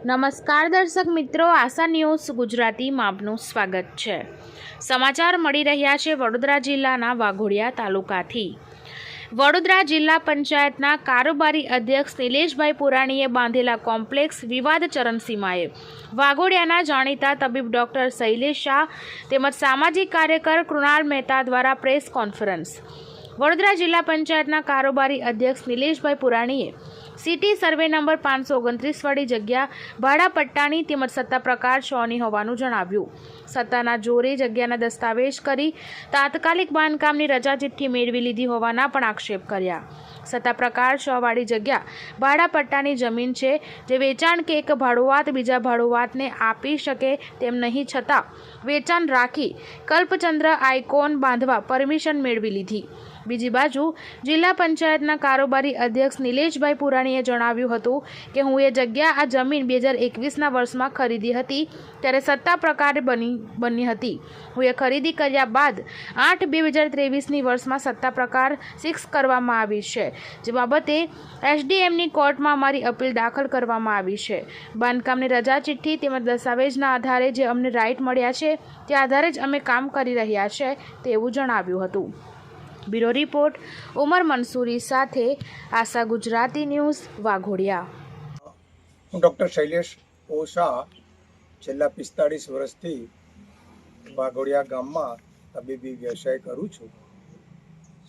નમસ્કાર દર્શક મિત્રો, આશા ન્યૂઝ ગુજરાતીમાં આપનું સ્વાગત છે। સમાચાર મળી રહ્યા છે વડોદરા જિલ્લાના વાઘોડિયા તાલુકાથી। વડોદરા જિલ્લા પંચાયતના કારોબારી અધ્યક્ષ નિલેશભાઈ પુરાણીએ બાંધેલા કોમ્પ્લેક્સ વિવાદ ચરમસીમાએ। વાઘોડિયાના જાણીતા તબીબ ડોક્ટર શૈલેષ શાહ તેમજ સામાજિક કાર્યકર કૃણાલ મહેતા દ્વારા પ્રેસ કોન્ફરન્સ। વડોદરા જિલ્લા પંચાયતના કારોબારી અધ્યક્ષ નિલેશભાઈ પુરાણીએ સિટી સર્વે નંબર 529 વાળી જગ્યા ભાડા પટ્ટાની તેમજ સત્તા પ્રકાર 6ની હોવાનું જણાવ્યું। સત્તાના જોરે જગ્યાના દસ્તાવેજ કરી તાત્કાલિક બાંધકામની રજા ચિઠ્ઠી મેળવી લીધી હોવાના પણ આક્ષેપ કર્યા। સત્તા પ્રકાર 6 વાળી જગ્યા ભાડા પટ્ટાની જમીન છે, જે વેચાણ કે એક ભાડુઆત બીજા ભાડુઆતને આપી શકે તેમ નહીં, છતાં વેચાણ રાખી કલ્પચંદ્ર આઇકોન બાંધવા પરમિશન મેળવી લીધી। બીજી બાજુ જિલ્લા પંચાયતના કારોબારી અધ્યક્ષ નિલેશભાઈ પુરાણીએ જણાવ્યું હતું કે હું એ જગ્યા આ જમીન 2021ના વર્ષમાં ખરીદી હતી, ત્યારે સત્તા પ્રકારે બની હતી। હું એ ખરીદી કર્યા બાદ 8/2023ની વર્ષમાં સત્તા પ્રકાર 6 કરવામાં આવી છે, જે બાબતે એસડીએમની કોર્ટમાં અમારી અપીલ દાખલ કરવામાં આવી છે। બાંધકામની રજા ચિઠ્ઠી તેમજ દસ્તાવેજના આધારે જે અમને રાઇટ મળ્યા છે તે આધારે જ અમે કામ કરી રહ્યા છે તેવું જણાવ્યું હતું। બ્યુરો રિપોર્ટ ઉમર મંસૂરી સાથે આશા ગુજરાતી ન્યૂઝ વાઘોડિયા। હું ડૉક્ટર શૈલેષ શાહ છેલ્લા 45 વર્ષથી વાઘોડિયા ગામમાં તબીબી વ્યવસાય કરું છું।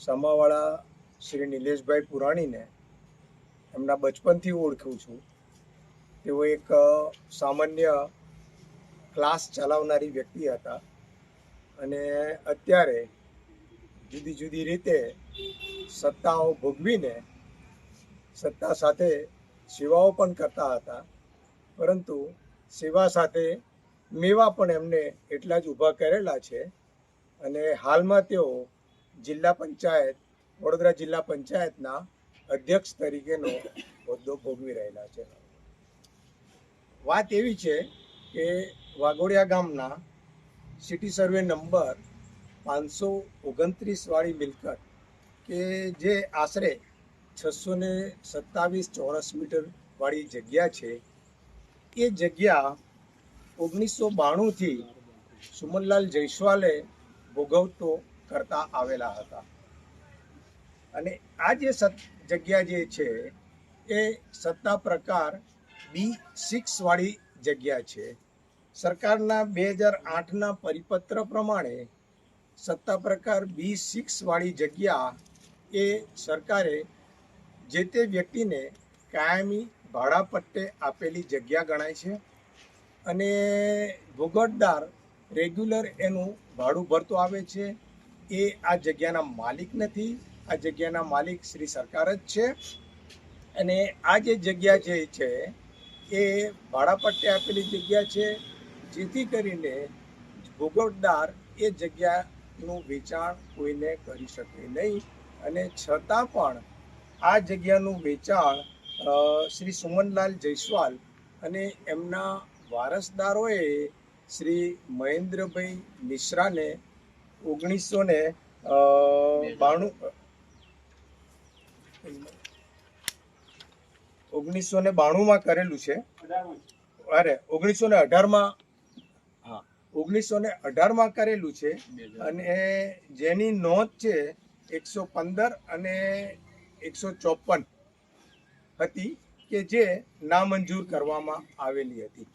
સામાવાળા શ્રી નિલેશભાઈ પુરાણીને એમના બચપનથી ઓળખું છું। તેઓ એક સામાન્ય ક્લાસ ચલાવનારી વ્યક્તિ હતા અને અત્યારે જુદી જુદી રીતે સત્તાઓ ભોગવીને સત્તા સાથે સેવાઓ પણ કરતા હતા, પરંતુ સેવા સાથે મેવા પણ એમને એટલા જ ઊભા કરેલા છે અને હાલમાં તેઓ જિલ્લા પંચાયત વડોદરા જિલ્લા પંચાયતના અધ્યક્ષ તરીકેનો હોદ્દો ભોગવી રહેલા છે। વાત એવી છે કે વાઘોડિયા ગામના સિટી સર્વે નંબર 529 વાળી મિલકત કે જે આશરે 627 ચોરસ મીટર વાળી જગ્યા છે, એ જગ્યા 1992થી સુમનલાલ જયસ્વાલે ભોગવટો કરતા આવેલા હતા અને આ જે જગ્યા જે છે એ સત્તા પ્રકાર B6 વાળી જગ્યા છે। સરકારના 2008ના પરિપત્ર પ્રમાણે સત્તા પ્રકાર B6 વાળી જગ્યા એ સરકારે જે તે વ્યક્તિને કાયમી ભાડા પટ્ટે આપેલી જગ્યા ગણાય છે અને ભોગવટદાર રેગ્યુલર એનું ભાડું ભરતો આવે છે। એ આ જગ્યાના માલિક નથી, આ જગ્યાના માલિક શ્રી સરકાર જ છે અને આ જે જગ્યા જે છે એ ભાડા પટ્ટે આપેલી જગ્યા છે, જેથી કરીને ભોગવટદાર એ જગ્યાનું વેચાણ કોઈને કરી શકે નહીં અને છતાં પણ આ જગ્યાનું વેચાણ શ્રી સુમનલાલ જયસ્વાલ અને એમના વારસદારોએ શ્રી મહેન્દ્રભાઈ મિશ્રાને 1992માં કરેલું છે। 1918માં કરેલું છે અને જેની નોંધ છે 115 અને 154 હતી કે જે નામંજૂર કરવામાં આવેલી હતી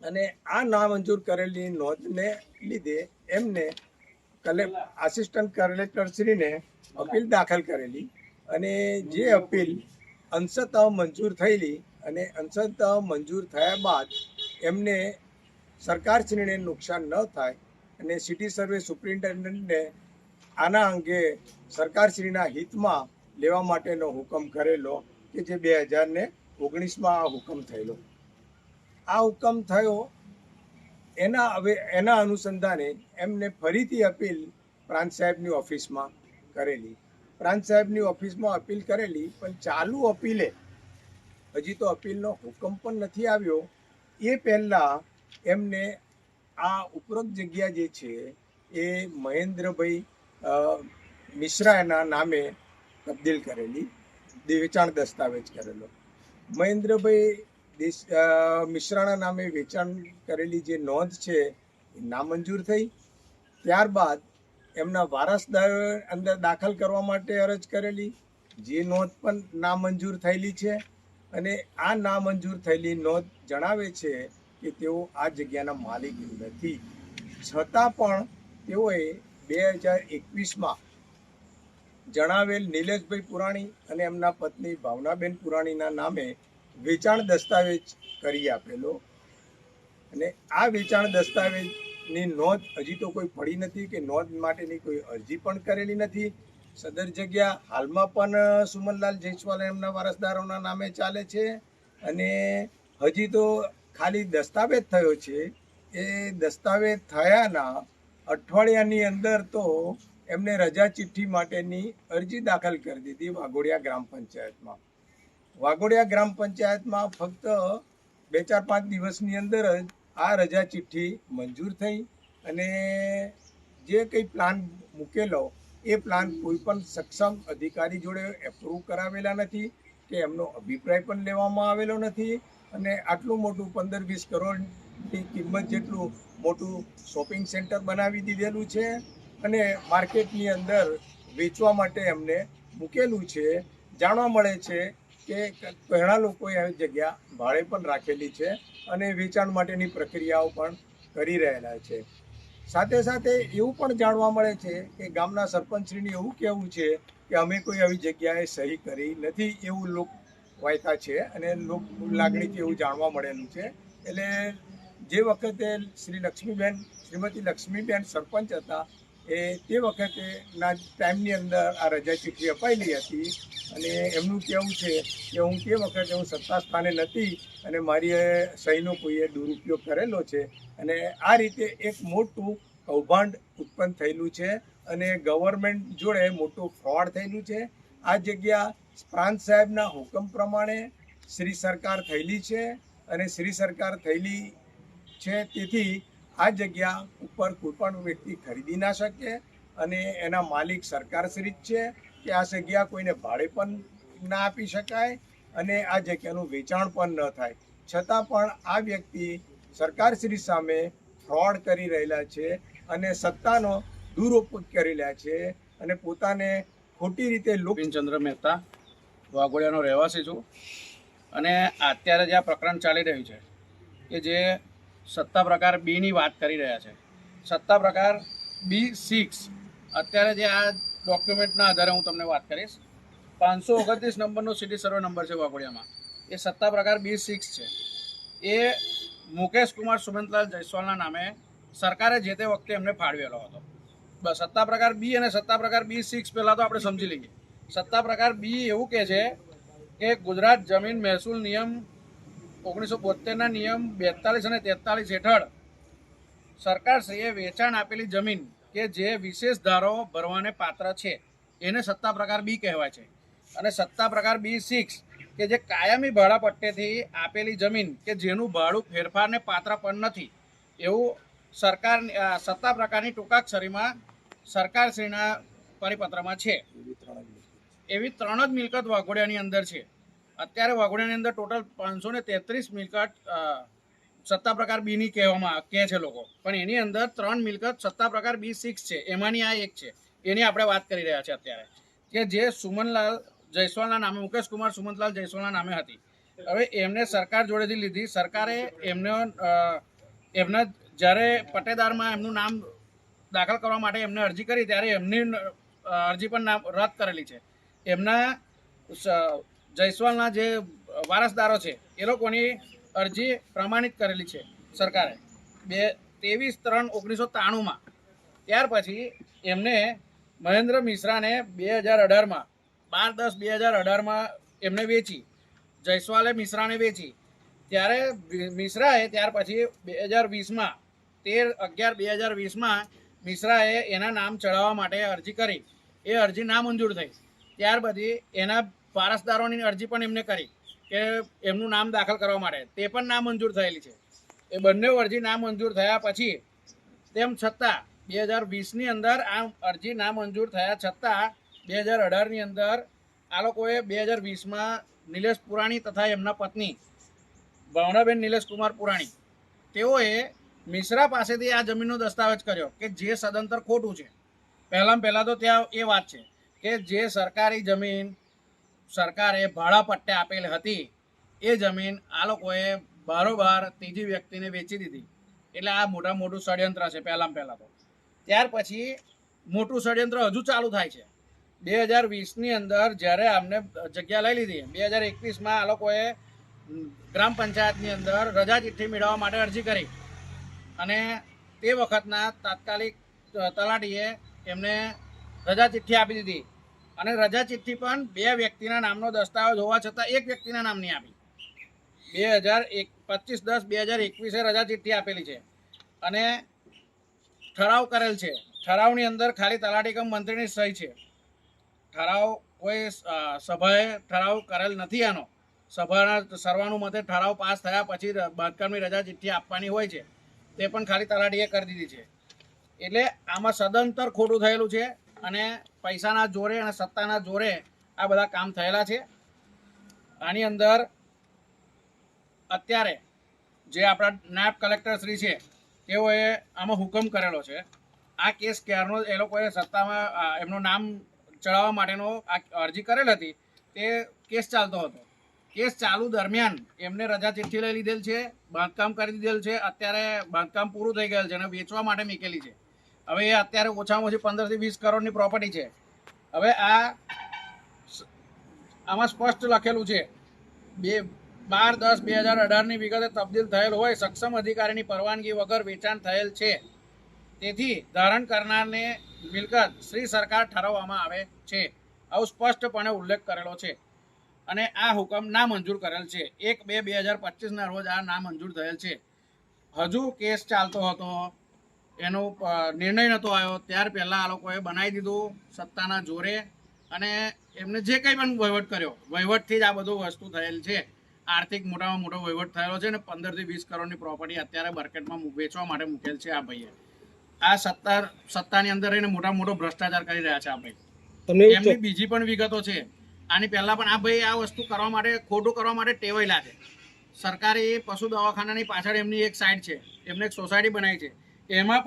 અને આ નામંજૂર કરેલી નોંધને લીધે એમને આસિસ્ટન્ટ કલેક્ટરશ્રીને અપીલ દાખલ કરેલી અને જે અપીલ અંશતઃ મંજૂર થયેલી અને અંશતઃ મંજૂર થયા બાદ એમને સરકારશ્રીને નુકસાન ન થાય અને સિટી સર્વે સુપ્રિન્ટેન્ડન્ટને આના અંગે સરકારશ્રીના હિતમાં લેવા માટેનો હુકમ કરેલો કે જે 2019માં આ હુકમ થયેલો। આ હુકમ થયો એના અનુસંધાને એમને ફરીથી અપીલ પ્રાંત સાહેબની ઓફિસમાં કરેલી। પ્રાંત સાહેબની ઓફિસમાં અપીલ કરેલી, પણ ચાલુ અપીલે હજી તો અપીલનો હુકમ પણ નથી આવ્યો, એ પહેલાં એમને આ ઉપરોક્ત જગ્યા જે છે એ મહેન્દ્રભાઈ મિશ્રાના નામે તબદીલ કરેલી, વેચાણ દસ્તાવેજ કરેલો। મહેન્દ્રભાઈ મિશ્રાના નામે વેચાણ કરેલી જે નોંધ છે એ નામંજૂર થઈ. ત્યારબાદ એમના વારસદાર અંદર દાખલ કરવા માટે અરજ કરેલી, જે નોંધ પણ નામંજૂર થયેલી છે. અને આ નામંજૂર થયેલી નોંધ જણાવે છે કે તેઓ આ જગ્યાના માલિક નથી. છતાં પણ તેઓએ 2021માં જણાવેલ નિલેશભાઈ પુરાણી અને એમના પત્ની ભાવનાબેન પુરાણીના નામે વેચાણ દસ્તાવેજ કરી આપેલો. અને આ વેચાણ દસ્તાવેજની નોંધ હજી તો કોઈ પડી નથી કે નોંધ માટેની કોઈ અરજી પણ કરેલી નથી. સદર જગ્યા હાલમાં પણ સુમનલાલ જયસ્વાલ એમના વારસદારોના નામે ચાલે છે. અને હજી તો ખાલી દસ્તાવેજ થયો છે. એ દસ્તાવેજ થયાના અઠવાડિયાની અંદર તો એમને રજા ચિઠ્ઠી માટેની અરજી દાખલ કરી દીધી વાઘોડિયા ગ્રામ પંચાયતમાં. વાઘોડિયા ગ્રામ પંચાયતમાં ફક્ત 2-4-5 દિવસની અંદર જ આ રજા ચિઠ્ઠી મંજૂર થઈ. અને જે કંઈ પ્લાન મૂકેલો એ પ્લાન કોઈ પણ સક્ષમ અધિકારી જોડે એપ્રૂવ કરાવેલા નથી કે એમનો અભિપ્રાય પણ લેવામાં આવેલો નથી. અને આટલું મોટું 15-20 કરોડની કિંમત જેટલું મોટું શોપિંગ સેન્ટર બનાવી દીધેલું છે અને માર્કેટની અંદર વેચવા માટે એમને મૂકેલું છે. જાણવા મળે છે કે ઘણા લોકોએ આવી જગ્યા ભાડે પણ રાખેલી છે અને વેચાણ માટેની પ્રક્રિયાઓ પણ કરી રહેલા છે. સાથે સાથે એવું પણ જાણવા મળે છે કે ગામના સરપંચશ્રીનું એવું કહેવું છે કે અમે કોઈ આવી જગ્યાએ સહી કરી નથી, એવું લોક વાયકા છે અને લોક લાગણીથી એવું જાણવા મળેલું છે. એટલે જે વખતે શ્રીમતી લક્ષ્મીબેન સરપંચ હતા તે વખતેના ટાઈમની અંદર આ રજા ચિઠ્ઠી અપાયેલી હતી. અને એમનું કહેવું છે કે તે વખતે હું સત્તા સ્થાને નથી અને મારી સહીનો કોઈએ દુરુપયોગ કરેલો છે. અને આ રીતે એક મોટું કૌભાંડ ઉત્પન્ન થયેલું છે અને ગવર્મેન્ટ જોડે મોટું ફ્રોડ થયેલું છે. આ જગ્યા પ્રાંત સાહેબના હુકમ પ્રમાણે શ્રી સરકાર થયેલી છે અને શ્રી સરકાર થયેલી છે. તેથી આ જગ્યા ઉપર કોઈ પણ વ્યક્તિ ખરીદી ના શકે અને એના માલિક સરકારશ્રી જ છે કે આ જગ્યા કોઈને ભાડે પણ ના આપી શકાય અને આ જગ્યાનું વેચાણ પણ ન થાય. છતાં પણ આ વ્યક્તિ સરકારશ્રી સામે ફ્રોડ કરી રહેલા છે અને સત્તાનો દુરુપયોગ કરી રહ્યા છે અને પોતાને ખોટી રીતે બિનચંદ્ર મહેતા વાઘોડિયાનો રહેવાસી છું. અને અત્યારે જે આ પ્રકરણ ચાલી રહ્યું છે કે જે સત્તા પ્રકાર બીની વાત કરી રહ્યા છે, સત્તા પ્રકાર B6, અત્યારે જે આ ડોક્યુમેન્ટના આધારે હું તમને વાત કરીશ. 529 નંબરનો સિટી સર્વે નંબર છે વાઘોડિયામાં, એ સત્તા પ્રકાર B6 છે. એ મુકેશ કુમાર સુમંતલાલ જયસ્વાલના નામે સરકારે જે તે વખતે એમને ફાળવેલો હતો. બસ સત્તા પ્રકાર B અને સત્તા પ્રકાર B6 પહેલાં તો આપણે સમજી લઈએ. સત્તા પ્રકાર B એવું કહે છે કે ગુજરાત જમીન મહેસૂલ નિયમ 1972ના નિયમ 42 અને 43 હેઠળ સરકારશ્રીએ વેચાણ આપેલી જમીન કે જે વિશેષ ધારો ભરવાને પાત્ર છે એને સત્તા પ્રકાર B કહેવાય છે. અને સત્તા પ્રકાર B6 કે જે કાયમી ભાડા પટ્ટેથી આપેલી જમીન કે જેનું ભાડું ફેરફારને પાત્ર પણ નથી, એવું સરકાર સત્તા પ્રકારની ટૂંકાક્ષરીમાં સરકારશ્રીના પરિપત્રમાં છે. એવી 3 જ મિલકત વાઘોડિયાની અંદર છે. અત્યારે વાઘોડિયાની અંદર ટોટલ 533 મિલકત સત્તા પ્રકાર બીની કહે છે લોકો, પણ એની અંદર 3 મિલકત સત્તા પ્રકાર B6 છે. એમાંની આ એક છે, એની આપણે વાત કરી રહ્યા છીએ અત્યારે, કે જે સુમનલાલ જયસ્વાલના નામે, મુકેશ કુમાર સુમંતલાલ જયસ્વાલના નામે હતી. હવે એમને સરકાર જોડેથી લીધી. સરકારે એમના જ્યારે પટ્ટેદારમાં એમનું નામ દાખલ કરવા માટે એમને અરજી કરી ત્યારે એમની અરજી પણ રદ કરેલી છે. એમના જયસ્વાલના જે વારસદારો છે એ લોકોની અરજી પ્રમાણિત કરેલી છે સરકારે 23/3/1993માં. ત્યાર પછી એમને મહેન્દ્ર મિશ્રાને 2018માં 12/10/2018માં એમને વેચી, જયસ્વાલે મિશ્રાને વેચી. ત્યારે મિશ્રાએ ત્યાર પછી 2020માં 13/11/2020માં મિશ્રાએ એના નામ ચડાવવા માટે અરજી કરી. એ અરજી નામંજૂર થઈ. ત્યાર પછી એના વારસદારોની અરજી પણ એમને કરી કે એમનું નામ દાખલ કરવા માટે, તે પણ નામંજૂર થયેલી છે. એ બંને અરજી નામંજૂર થયા પછી તેમ છતાં 2020ની અંદર આ અરજી નામંજૂર થયા છતાં 2018ની અંદર આ લોકોએ 2020માં નિલેશ પુરાણી તથા એમના પત્ની ભાવનાબેન નિલેશકુમાર પુરાણી, તેઓએ મિશ્રા પાસેથી આ જમીનનો દસ્તાવેજ કર્યો કે જે સદંતર ખોટું છે. પહેલાં તો ત્યાં એ વાત છે કે જે સરકારી જમીન સરકારે ભાડા પટ્ટે આપેલી હતી એ જમીન આ લોકોએ બારોબાર ત્રીજી વ્યક્તિને વેચી દીધી. એટલે આ મોટું ષડયંત્ર છે. પહેલાં તો ત્યાર પછી મોટું ષડયંત્ર હજુ ચાલુ થાય છે. 2020ની અંદર જ્યારે અમને જગ્યા લઈ લીધી, 2021માં આ લોકોએ ગ્રામ પંચાયતની અંદર રજા ચિઠ્ઠી મેળવવા માટે અરજી કરી અને તે વખતના તાત્કાલિક તલાટીએ એમને રજા ચિઠ્ઠી આપી દીધી અને રજા ચિઠ્ઠી પણ 2 વ્યક્તિના નામનો દસ્તાવેજ હોવા છતાં 1 વ્યક્તિના નામ નહીં આપી. 25/10/2021 રજા ચિઠ્ઠી આપેલી છે અને ઠરાવ કરેલ છે. ઠરાવની અંદર ખાલી તલાટી કમ મંત્રીની સહી છે. ઠરાવ કોઈ સભાએ ઠરાવ કરેલ નથી. આનો સભાના સર્વાનુમતે ઠરાવ પાસ થયા પછી બાંધકામની રજા ચિઠ્ઠી આપવાની હોય છે, તે પણ ખાલી તલાટીએ કરી દીધી છે. એટલે આમાં સદંતર ખોટું થયેલું છે અને પૈસાના જોરે અને સત્તાના જોરે આ બધા કામ થયેલા છે. આની અંદર અત્યારે જે આપણા નાયબ કલેક્ટર શ્રી છે તેઓએ આમાં હુકમ કરેલો છે. આ કેસ ક્યારનો એ લોકોએ સત્તામાં એમનું નામ ચડાવવા માટેનો આ અરજી કરેલ હતી, તે કેસ ચાલતો હતો. કેસ ચાલુ દરમિયાન એમને રજા ચિઠ્ઠી લઈ લીધેલ છે, બાંધકામ કરી દીધેલ છે. અત્યારે બાંધકામ પૂરું થઈ ગયેલ છે અને વેચવા માટે મૂકેલી છે. હવે એ અત્યારે ઓછામાં ઓછી 15 થી 20 કરોડની પ્રોપર્ટી છે. હવે આમાં સ્પષ્ટ લખેલું છે 12/10/2018ની વિગતે તબદીલ થયેલ હોય, સક્ષમ અધિકારીની પરવાનગી વગર વેચાણ થયેલ છે. તેથી ધારણ કરનારને મિલકત શ્રી સરકાર ઠરાવવામાં આવે છે. આવું સ્પષ્ટપણે ઉલ્લેખ કરેલો છે અને આ હુકમ નામંજૂર કરેલ છે. 1/2/2025ના રોજ આ નામંજૂર થયેલ છે. હજુ કેસ ચાલતો હતો, એનો નિર્ણય નહોતો આવ્યો, ત્યાર પહેલાં આ લોકોએ બનાવી દીધું સત્તાના જોરે અને એમને જે કંઈ પણ વહીવટ કર્યો, વહીવટથી જ આ બધું વસ્તુ થયેલ છે. આર્થિક મોટામાં મોટો વહીવટ થયેલો છે અને 15 થી 20 કરોડની પ્રોપર્ટી અત્યારે માર્કેટમાં વેચવા માટે મૂકેલ છે. આ ભાઈએ આ સત્તાની અંદર રહીને મોટો ભ્રષ્ટાચાર કરી રહ્યા છે. આ ભાઈ એમની બીજી પણ વિગતો છે. આની પહેલા પણ આ ભાઈ આ વસ્તુ કરવા માટે, ખોટું કરવા માટે ટેવાયેલા છે. સરકારી પશુ દવાખાનાની પાછળ એમની એક સાઈડ છે, એમને એક સોસાયટી બનાવી છે. એમાં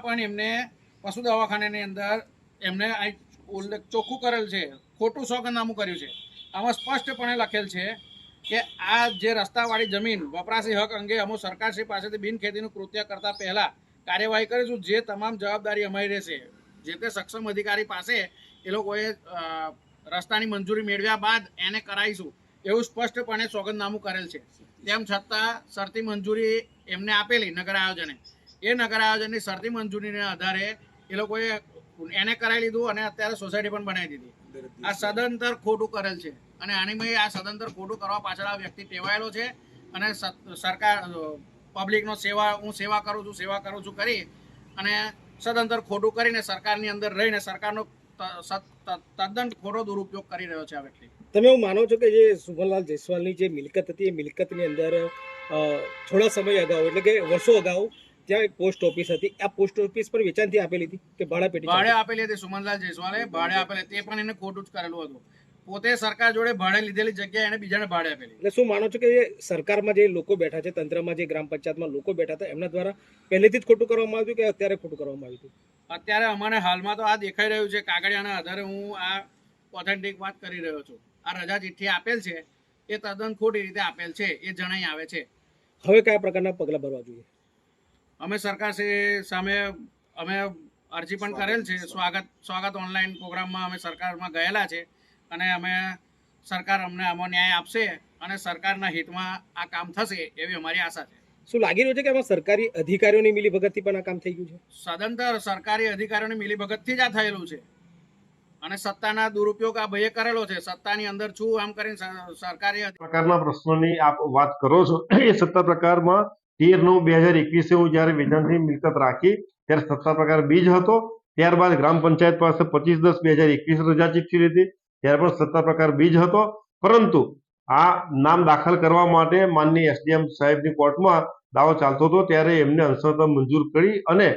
પણ એમને પશુ દવાખાનાની અંદર એમને ઉલ્લેખ ચોખ્ખું કરેલ છે, ખોટું સોગંદનામું કર્યું છે. આમાં સ્પષ્ટપણે લખેલ છે કે આ જે રસ્તાવાળી જમીન વપરાશી હક અંગે અમો સરકારશ્રી પાસેથી બિનખેતીનું કૃત્ય કરતા પહેલા કાર્યવાહી કરીશું. જે તમામ જવાબદારી અમારી રહેશે. જે તે સક્ષમ અધિકારી પાસે એ લોકોએ રસ્તાની મંજૂરી મેળવ્યા બાદ એને કરાવીશું એવું સ્પષ્ટપણે સોગંદનામું કરેલ છે. તેમ છતાં શરતી મંજૂરી એમને આપેલી નગર આયોજને. એ નગર આયોજનની શરતી મંજૂરીને આધારે એ લોકોએ એને કરાવી લીધું અને અત્યારે સોસાયટી પણ બનાવી દીધી. આ સદંતર ખોટું કરેલ છે અને આની આ સદંતર ખોટું કરવા પાછળ આ વ્યક્તિ ટેવાયેલો છે અને સરકાર પબ્લિકનો હું સેવા કરું છું કરી અને સદંતર ખોટું કરીને સરકારની અંદર રહીને સરકારનો તદ્દન ખોટો દુરુપયોગ કરી રહ્યો છે આ વ્યક્તિ. તમે એવું માનો છો કે જે સુમનલાલ જયસ્વાલની જે મિલકત હતી એ મિલકતની અંદર થોડા સમય અગાઉ એટલે કે વર્ષો અગાઉ ત્યાં એક પોસ્ટ ઓફિસ હતી, આ પોસ્ટ ઓફિસ પર વેચાણથી આપેલી હતી કે ભાડે આપેલી હતી? સુમનલાલ જયસ્વાલે ભાડે આપેલી, તે પણ એને ખોટું જ કરેલું હતું. પોતે સરકાર જોડે ભાડે લીધેલી જગ્યા એને બીજાને ભાડે આપેલી. એટલે શું માનો છો કે સરકારમાં જે લોકો બેઠા છે, તંત્રમાં જે ગ્રામ પંચાયતમાં લોકો બેઠા હતા, એમના દ્વારા પહેલેથી જ ખોટું કરવામાં આવ્યું કે અત્યારે ખોટું કરવામાં આવ્યું હતું? અત્યારે અમને હાલમાં તો આ દેખાઈ રહ્યું છે. કાગળિયાના આધારે હું આ ઓથેન્ટિક વાત કરી રહ્યો છું. આ રજા ચિઠ્ઠી આપેલ છે એ તદ્દન ખોટી રીતે આપેલ છે એ જણાઈ આવે છે. હવે કયા પ્રકારના પગલાં ભરવા જોઈએ? અમે સરકારશ્રી સામે અમે અરજી પણ કરેલ છે. સ્વાગત ઓનલાઈન પ્રોગ્રામમાં અમે સરકારમાં ગયેલા છે અને સરકાર અમને આમાં ન્યાય આપશે અને સરકારના હિતમાં આ કામ થશે એવી અમારી આશા છે. શું લાગી રહ્યું છે કે આમાં સરકારી અધિકારીઓની મિલીભગતથી પણ આ કામ થઈ ગયું છે? સદંતર સરકારી અધિકારીઓની મિલીભગતથી જ આ થયેલું છે અને સત્તાના દુરુપયોગ આ ભાઈએ કરેલો છે. સત્તાની અંદર છું આમ કરીને સરકારી પ્રકારના પ્રશ્નોની આપ વાત કરો છો એ સત્તા પ્રકારમાં 13/9/2021 હું જ્યારે વેચાણની મિલકત રાખી ત્યારે સત્તા પ્રકાર બીજ હતો. ત્યારબાદ ગ્રામ પંચાયત પાસે 25/10/2021 રજા ચિઠ્ઠી લીધી ત્યારે પણ સત્તા પ્રકાર બીજ હતો. પરંતુ આ નામ દાખલ કરવા માટે માનનીય એસડીએમ સાહેબની કોર્ટમાં દાવો ચાલતો હતો ત્યારે એમને અંશતઃ મંજૂર કરી અને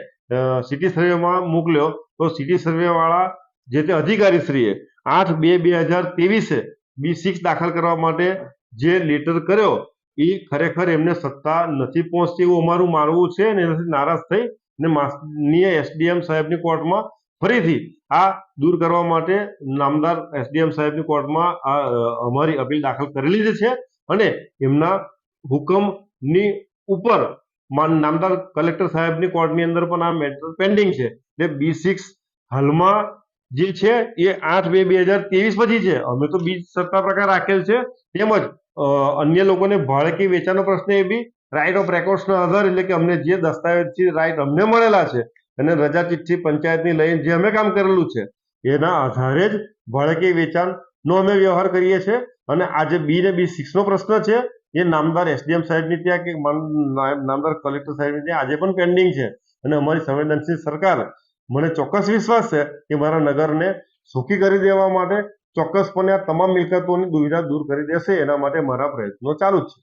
સિટી સર્વેમાં મોકલ્યો. તો સિટી સર્વેવાળા જે તે અધિકારીશ્રીએ 8/2/2023 B6 દાખલ કરવા માટે જે લેટર કર્યો એ ખરેખર એમને સત્તા નથી પહોંચતી એવું અમારું માનવું છે અને એનાથી નારાજ થઈ ને માનનીય એસડીએમ સાહેબની કોર્ટમાં ફરીથી આ દૂર કરવા માટે નામદાર એસડીએમ સાહેબની કોર્ટમાં અમારી અપીલ દાખલ કરેલી જ છે અને એમના હુકમની ઉપર નામદાર કલેક્ટર સાહેબની કોર્ટની અંદર પણ આ મેટર પેન્ડિંગ છે. એટલે B6 હાલમાં જે છે એ 8/2/2023 પછી છે. અમે તો બીજ સત્તા પ્રકાર રાખેલ છે. તેમજ અન્ય લોકોને ભાડે કે વેચાણનો પ્રશ્ન એ બી રાઇટ ઓફ રેકોર્ડ્સના આધાર એટલે કે અમને જે દસ્તાવેજથી રાઇટ અમને મળેલા છે અને રજા ચિઠ્ઠી પંચાયતની લઈને જે અમે કામ કરેલું છે એના આધારે જ ભાડે કે વેચાણનો અમે વ્યવહાર કરીએ છીએ. અને આ જે B ને B6 નો પ્રશ્ન છે એ નામદાર એસડીએમ સાહેબની ત્યાં કે નામદાર કલેક્ટર સાહેબની ત્યાં આજે પણ પેન્ડિંગ છે અને અમારી સંવેદનશીલ સરકાર મને ચોક્કસ વિશ્વાસ છે કે મારા નગરને સુખી કરી દેવા માટે ચોક્કસપણે આ તમામ મિલકતોની દુવિધા દૂર કરી દેશે. એના માટે મારા પ્રયત્નો ચાલુ જ છે.